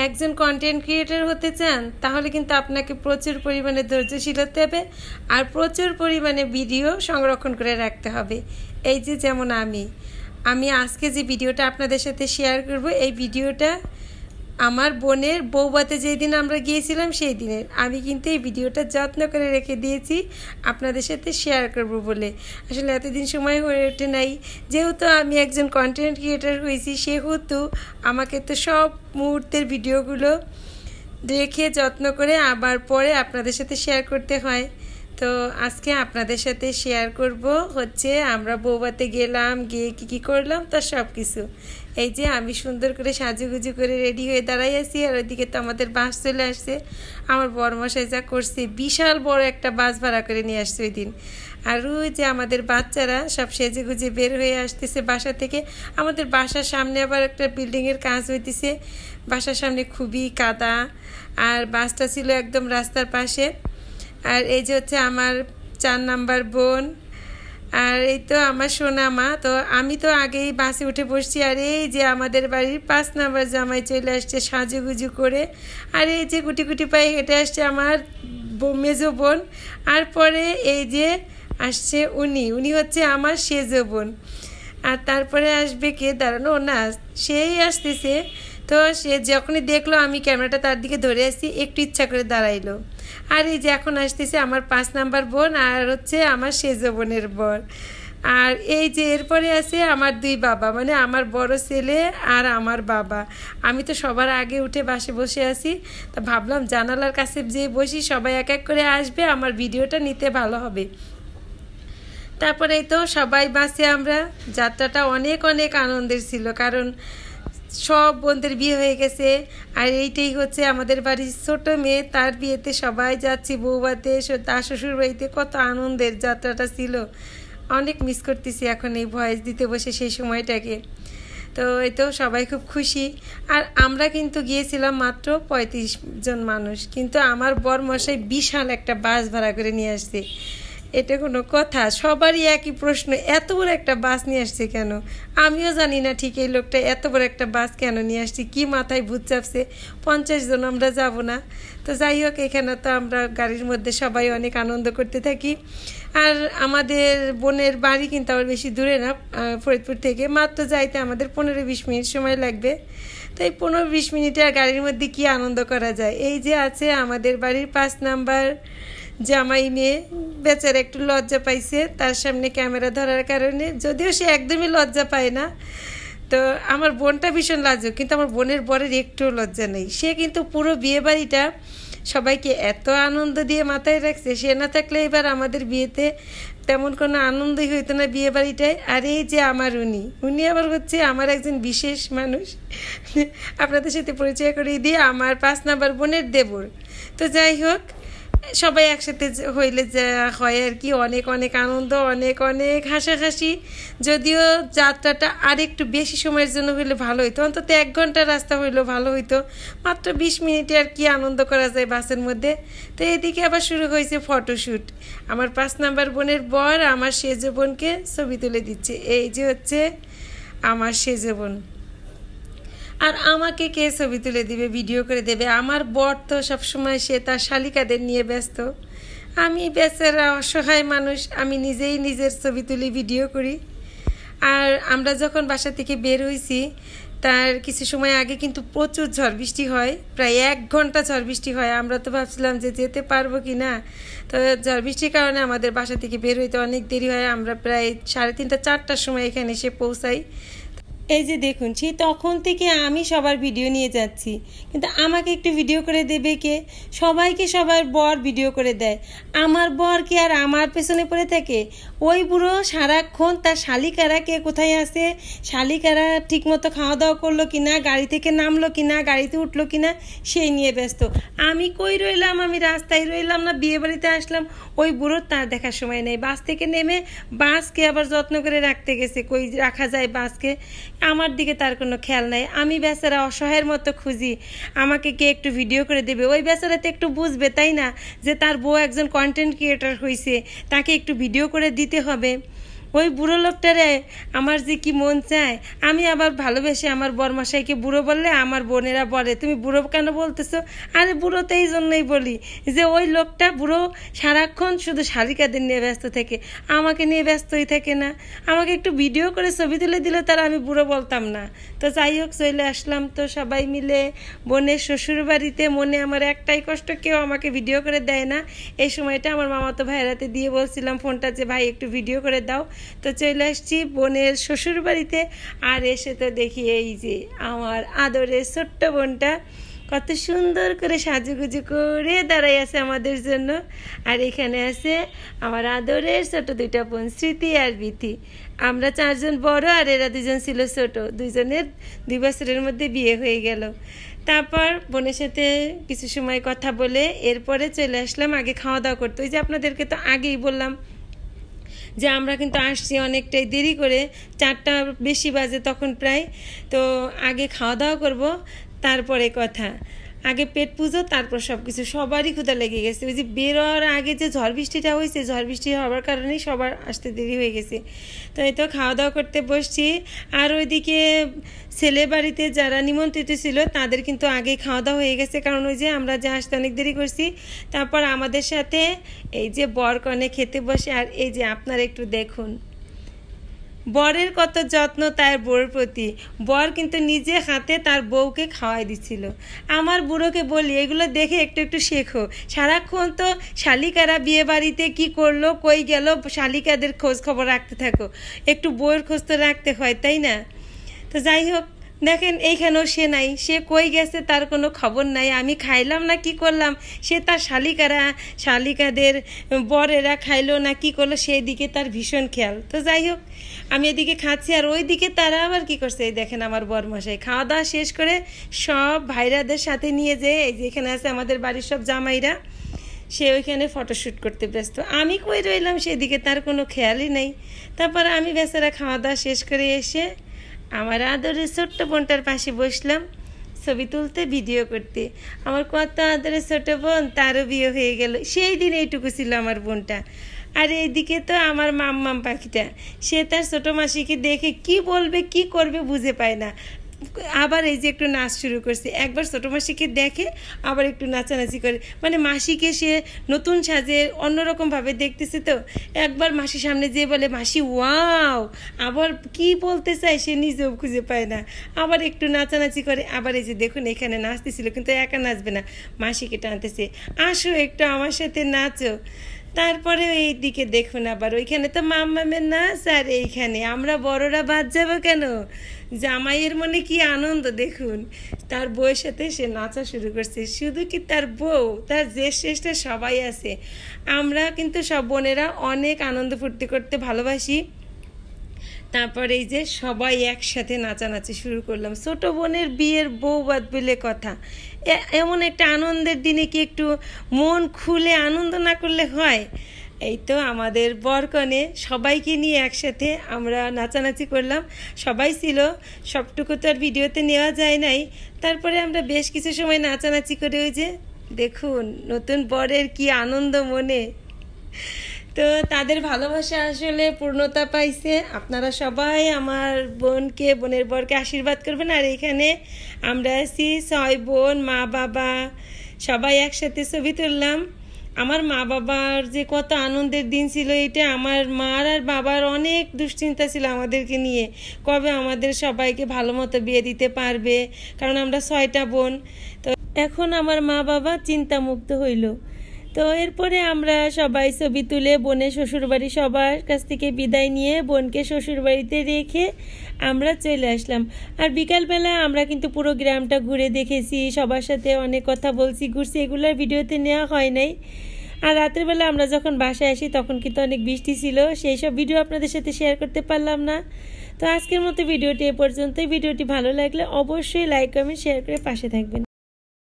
একজন content creator হতে চান তাহলে কিন্তু আপনাকে প্রচুর পরিমাণে ধৈর্যশীল হতে হবে আর প্রচুর পরিমাণে ভিডিও সংরক্ষণ করে রাখতে হবে। এই যে যেমন আমি আজকে যে ভিডিওটা আপনাদের সাথে শেয়ার করব, এই ভিডিওটা আমার বোনের বৌভাতে যেই দিন আমরা গিয়েছিলাম সেই দিনের। আমি কিন্তু এই ভিডিওটা যত্ন করে রেখে দিয়েছি আপনাদের সাথে শেয়ার করব বলে। আসলে এতদিন সময় হয়ে ওঠে নাই, যেহেতু আমি একজন কন্টেন্ট ক্রিয়েটর হয়েছি সেহেতু আমাকে তো সব মুহূর্তের ভিডিওগুলো রেখে যত্ন করে আবার পরে আপনাদের সাথে শেয়ার করতে হয়। তো আজকে আপনাদের সাথে শেয়ার করব হচ্ছে আমরা বৌভাতে গেলাম, গিয়ে কী করলাম তার সব কিছু। এই যে আমি সুন্দর করে সাজুগুজু করে রেডি হয়ে দাঁড়াই আছি, আর ওইদিকে তো আমাদের বাস চলে আসছে। আমার বরমশাই যা করছে, বিশাল বড় একটা বাস ভাড়া করে নিয়ে আসছে ওই দিন। আর ওই যে আমাদের বাচ্চারা সব সেজে গুজে বের হয়ে আসতেছে বাসা থেকে। আমাদের বাসার সামনে আবার একটা বিল্ডিংয়ের কাজ হইতেছে, বাসার সামনে খুবই কাদা, আর বাসটা ছিল একদম রাস্তার পাশে। আর এই যে হচ্ছে আমার 4 নাম্বার বোন, আর এই তো আমার সোনা মা। তো আমি তো আগেই বাসে উঠে বসছি, আর এই যে আমাদের বাড়ির 5 নাম্বার জামাই চলে আসছে সাজুগুজু করে। আর এই যে গুটি গুটি পায়ে হেঁটে আসছে আমার মেজো বোন। আর পরে এই যে আসছে উনি হচ্ছে আমার সেজো বোন। আর তারপরে আসবে কে, দাঁড়ানো না, সেই আসতেছে। তো সে যখনই দেখলো আমি ক্যামেরাটা তার দিকে ধরে আসছি, একটু ইচ্ছা করে দাঁড়াইলো। আর এই যে এখন আসতেছে আমার 5 নাম্বার বোন, আর হচ্ছে আমার সেজো বোনের বর। আর এই যে এরপরে আছে আমার 2 বাবা, মানে আমার বড় ছেলে আর আমার বাবা। আমি তো সবার আগে উঠে বাসে বসে আছি, তা ভাবলাম জানালার কাছে যে বসি, সবাই এক এক করে আসবে, আমার ভিডিওটা নিতে ভালো হবে। তারপরে তো সবাই বাসে আমরা, যাত্রাটা অনেক অনেক আনন্দের ছিল, কারণ সব বোনদের বিয়ে হয়ে গেছে। আর এইটাই হচ্ছে আমাদের বাড়ির ছোট মেয়ে, তার বিয়েতে সবাই যাচ্ছি বৌভাতে, তার শ্বশুর বাড়িতে। কত আনন্দের যাত্রাটা ছিল, অনেক মিস করতেছি এখন এই ভয়েস দিতে বসে সেই সময়টাকে। তো এই তো সবাই খুব খুশি। আর আমরা কিন্তু গিয়েছিলাম মাত্র 35 জন মানুষ, কিন্তু আমার বরমশাই বিশাল একটা বাস ভাড়া করে নিয়ে আসছে। এটা কোনো কথা? সবারই একই প্রশ্ন, এত বড় একটা বাস নিয়ে আসছে কেন? আমিও জানি না ঠিক এই লোকটা এত বড় একটা বাস কেন নিয়ে আসছে, কি মাথায় ভূত চাপছে। 50 জন আমরা যাব না। তো যাই হোক, এখানে তো আমরা গাড়ির মধ্যে সবাই অনেক আনন্দ করতে থাকি। আর আমাদের বোনের বাড়ি কিন্তু আবার বেশি দূরে না, ফরিদপুর থেকে মাত্র যাইতে আমাদের 15-20 মিনিট সময় লাগবে। তো এই 15-20 মিনিটে আর গাড়ির মধ্যে কি আনন্দ করা যায়। এই যে আছে আমাদের বাড়ির 5 নাম্বার জামাই মেয়ে, বেচারা একটু লজ্জা পাইছে তার সামনে ক্যামেরা ধরার কারণে, যদিও সে একদমই লজ্জা পায় না। তো আমার বোনটা ভীষণ লাজুক, কিন্তু আমার বোনের বরের একটু লজ্জা নেই। সে কিন্তু পুরো বিয়ে বাড়িটা সবাইকে এত আনন্দ দিয়ে মাথায় রাখছে, সে না থাকলে এবার আমাদের বিয়েতে তেমন কোনো আনন্দই হইতো না বিয়ে বাড়িটায়। আর এই যে আমার উনি আবার হচ্ছে আমার একজন বিশেষ মানুষ, আপনাদের সাথে পরিচয় করিয়ে দিয়ে, আমার 5 নাম্বার বোনের দেবর। তো যাই হোক, সবাই একসাথে হইলে যা হয় আর কি, অনেক অনেক আনন্দ, অনেক অনেক হাসাহাসি। যদিও যাত্রাটা আর একটু বেশি সময়ের জন্য হইলে ভালো হইতো, অন্তত 1 ঘন্টার রাস্তা হইলেও ভালো হইতো। মাত্র 20 মিনিটে আর কি আনন্দ করা যায় বাসের মধ্যে। তো এদিকে আবার শুরু হয়েছে ফটোশ্যুট। আমার 5 নাম্বার বোনের বর আমার সেজো বোনকে ছবি তুলে দিচ্ছে। এই যে হচ্ছে আমার সেজো বোন। আর আমাকে কে ছবি তুলে দিবে, ভিডিও করে দেবে? আমার বর তো সবসময় সে তার শালিকাদের নিয়ে ব্যস্ত। আমি বেচারা অসহায় মানুষ, আমি নিজেই নিজের ছবি তুলি, ভিডিও করি। আর আমরা যখন বাসা থেকে বের হয়েছি তার কিছু সময় আগে কিন্তু প্রচুর ঝড় বৃষ্টি হয়, প্রায় 1 ঘন্টা ঝড় বৃষ্টি হয়। আমরা তো ভাবছিলাম যে যেতে পারবো কি না। তো ঝড় বৃষ্টির কারণে আমাদের বাসা থেকে বের হইতে অনেক দেরি হয়। আমরা প্রায় 3:30-4টার সময় এখানে এসে পৌঁছাই। এই যে দেখুন, সেই তখন থেকে আমি সবার ভিডিও নিয়ে যাচ্ছি, কিন্তু আমাকে একটু ভিডিও করে দেবে কে? সবাইকে সবার বর ভিডিও করে দেয়, আমার বর কি আর আমার পেছনে পড়ে থাকে? ওই বুড়ো সারাক্ষণ তার শালিকারা কে কোথায় আছে, শালিকারা ঠিকমতো খাওয়া দাওয়া করলো কিনা, গাড়ি থেকে নামলো কিনা, গাড়িতে উঠলো কিনা, সেই নিয়ে ব্যস্ত। আমি কই রইলাম, আমি রাস্তায় রইলাম না, বিয়ে বাড়িতে আসলাম। ওই বুড়ো তার দেখার সময় নেই। বাস থেকে নেমে বাসকে আবার যত্ন করে রাখতে গেছে, কই রাখা যায় বাসকে, আমার দিকে তার কোনো খেয়াল নাই। আমি বেচারা অসহায়ের মতো খুঁজি, আমাকে কে একটু ভিডিও করে দেবে। ওই বেচারাতে একটু বুঝবে তাই না, যে তার বউ একজন কন্টেন্ট ক্রিয়েটর হয়েছে, তাকে একটু ভিডিও করে দিতে হবে। ওই বুড়ো লোকটারে আমার যে কি মন চায়, আমি আবার ভালোবেসে আমার বরমশাইকে বুড়ো বললে আমার বোনেরা বলে তুমি বুড়ো কেন বলতেছো? আরে বুড়ো তো এই জন্যই বলি যে ওই লোকটা বুড়ো সারাক্ষণ শুধু শালিকাদের নিয়ে ব্যস্ত থাকে, আমাকে নিয়ে ব্যস্তই থাকে না। আমাকে একটু ভিডিও করে ছবি তুলে দিলে তারা আমি বুড়ো বলতাম না। তো যাই হোক চলে আসলাম তো সবাই মিলে বোনের শ্বশুর বাড়িতে। মনে আমার একটাই কষ্ট, কেউ আমাকে ভিডিও করে দেয় না। এই সময়টা আমার মামাতো ভাইয়েরাতে দিয়ে বলছিলাম ফোনটা যে ভাই একটু ভিডিও করে দাও। তো চলে আসছি বোনের শ্বশুর বাড়িতে। আর এসে তো দেখি এই যে আমার আদরের ছোট্ট বোনটা কত সুন্দর করে সাজুগুজু করে দাঁড়াই আছে আমাদের জন্য। আর এখানে আছে আমার আদরের ছোট দুইটা বোন স্মৃতি আর বিথি। আমরা 4 জন বড় আর এরা 2 জন ছিল ছোট। 2 জনের 2 বছরের মধ্যে বিয়ে হয়ে গেল। তারপর বোনের সাথে কিছু সময় কথা বলে এরপরে চলে আসলাম আগে খাওয়া দাওয়া করতে। ওই যে আপনাদেরকে তো আগেই বললাম যে আমরা কিন্তু আসছি অনেকটাই দেরি করে, 4টা বেশি বাজে তখন প্রায়। তো আগে খাওয়া দাওয়া করবো, তারপরে কথা। আগে পেট পুজো, তারপর সব কিছু। সবারই ক্ষুধা লেগে গেছে। ওই যে বের হওয়ার আগে যে ঝড় বৃষ্টিটা হয়েছে, ঝড় বৃষ্টি হওয়ার কারণেই সবার আসতে দেরি হয়ে গেছে। তো এই তো খাওয়া দাওয়া করতে বসছি। আর ওইদিকে ছেলে বাড়িতে যারা নিমন্ত্রিত ছিল তাদের কিন্তু আগে খাওয়া দাওয়া হয়ে গেছে, কারণ ওই যে আমরা যে আসতে অনেক দেরি করছি। তারপর আমাদের সাথে এই যে বর কনে খেতে বসে। আর এই যে আপনারা একটু দেখুন বরের কত যত্ন তার বউর প্রতি। বর কিন্তু নিজে হাতে তার বউকে খাওয়াই দিচ্ছিল। আমার বুড়োকে বলি এগুলো দেখে একটু একটু শেখো। সারাক্ষণ তো শালিকারা বিয়ে বাড়িতে কী করলো, কই গেল, শালিকাদের খোঁজ খবর রাখতে থাকো, একটু বউয়ের খোঁজ তো রাখতে হয়, তাই না? তো যাই হোক, দেখেন এইখানেও সে নাই, সে কই গেছে তার কোনো খবর নাই। আমি খাইলাম না কি করলাম, সে তার শালিকাদের বরেরা খাইলো না কি করলো সেই দিকে তার ভীষণ খেয়াল। তো যাই হোক, আমি এদিকে খাচ্ছি আর ওই দিকে তারা আবার কি করছে, এই দেখেন আমার বরমশাই খাওয়া দাওয়া শেষ করে সব ভাইরাদের সাথে নিয়ে যেয়ে, এই যে এখানে আছে আমাদের বাড়ির সব জামাইরা, সে ওইখানে ফটোশ্যুট করতে ব্যস্ত। আমি কই রইলাম সেদিকে তার কোনো খেয়ালই নেই। তারপর আমি বেচারা খাওয়া দাওয়া শেষ করে এসে আমার আদরের ছোট্ট বোনটার পাশে বসলাম ছবি তুলতে, ভিডিও করতে। আমার কত আদরের ছোট বোন, তারও বিয়ে হয়ে গেল। সেই দিন এইটুকু ছিল আমার বোনটা। আর এইদিকে তো আমার মাম্মাম পাখিটা, সে তার ছোটো মাসিকে দেখে কি বলবে কি করবে বুঝে পায় না। আবার এই যে একটু নাচ শুরু করছে, একবার ছোটো মাসিকে দেখে আবার একটু নাচানাচি করে, মানে মাসিকে সে নতুন সাজে অন্যরকমভাবে দেখতেছে। তো একবার মাসির সামনে যেয়ে বলে মাসি ওয়াও, আবার কি বলতে চায় সে নিজেও খুঁজে পায় না। আবার একটু নাচানাচি করে। আবার এই যে দেখুন এখানে নাচতেছিল, কিন্তু একা নাচবে না, মাসিকে টানতেছে, আসো একটু আমার সাথে নাচো। তারপরে এইদিকে দেখুন আবার ওইখানে তো মাম্মামের নাচ, আর এইখানে আমরা বড়রা বাদ যাবো কেন, জামাইয়ের মনে কি আনন্দ দেখুন। তার বউয়ের সাথে সে নাচা শুরু করছে। শুধু কি তার বউ, তার যে শেষটা সবাই আছে। আমরা কিন্তু সব বোনেরা অনেক আনন্দ ফুর্তি করতে ভালোবাসি। তারপর এই যে সবাই একসাথে নাচানাচি শুরু করলাম। ছোট বোনের বিয়ের বউ বাদ বলে কথা। এমন একটা আনন্দের দিনে কি একটু মন খুলে আনন্দ না করলে হয়? এই তো আমাদের বরকনে সবাইকে নিয়ে একসাথে আমরা নাচানাচি করলাম। সবাই ছিল, সবটুকু তো আর ভিডিওতে নেওয়া যায় নাই। তারপরে আমরা বেশ কিছু সময় নাচানাচি করে ওই যে দেখুন নতুন বরের কি আনন্দ মনে। তো তাদের ভালোবাসা আসলে পূর্ণতা পাইছে। আপনারা সবাই আমার বোনের বরকে আশীর্বাদ করবেন। আর এখানে আমরা আছি 6 বোন, মা বাবা সবাই একসাথে ছবি তুললাম। আমার মা বাবার যে কত আনন্দের দিন ছিল এটা। আমার মার আর বাবার অনেক দুশ্চিন্তা ছিল আমাদেরকে নিয়ে, কবে আমাদের সবাইকে ভালো মতো বিয়ে দিতে পারবে, কারণ আমরা 6টা বোন। তো এখন আমার মা বাবা চিন্তামুক্ত হইল। তো এরপরে আমরা সবাই ছবি তুলে বোনের শ্বশুরবাড়ি সবার কাছ থেকে বিদায় নিয়ে বোনকে শ্বশুরবাড়িতে রেখে আমরা চলে আসলাম। আর বিকালবেলা আমরা কিন্তু পুরো গ্রামটা ঘুরে দেখেছি, সবার সাথে অনেক কথা বলছি, ঘুরছি, এগুলোর ভিডিওতে নেওয়া হয় নাই। আর রাতের বেলা আমরা যখন বাসায় আসি তখন কিন্তু অনেক বৃষ্টি ছিল, সেই সব ভিডিও আপনাদের সাথে শেয়ার করতে পারলাম না। তো আজকের মতো ভিডিওটি এ পর্যন্তই। ভিডিওটি ভালো লাগলে অবশ্যই লাইক কমেন্ট শেয়ার করে পাশে থাকবেন।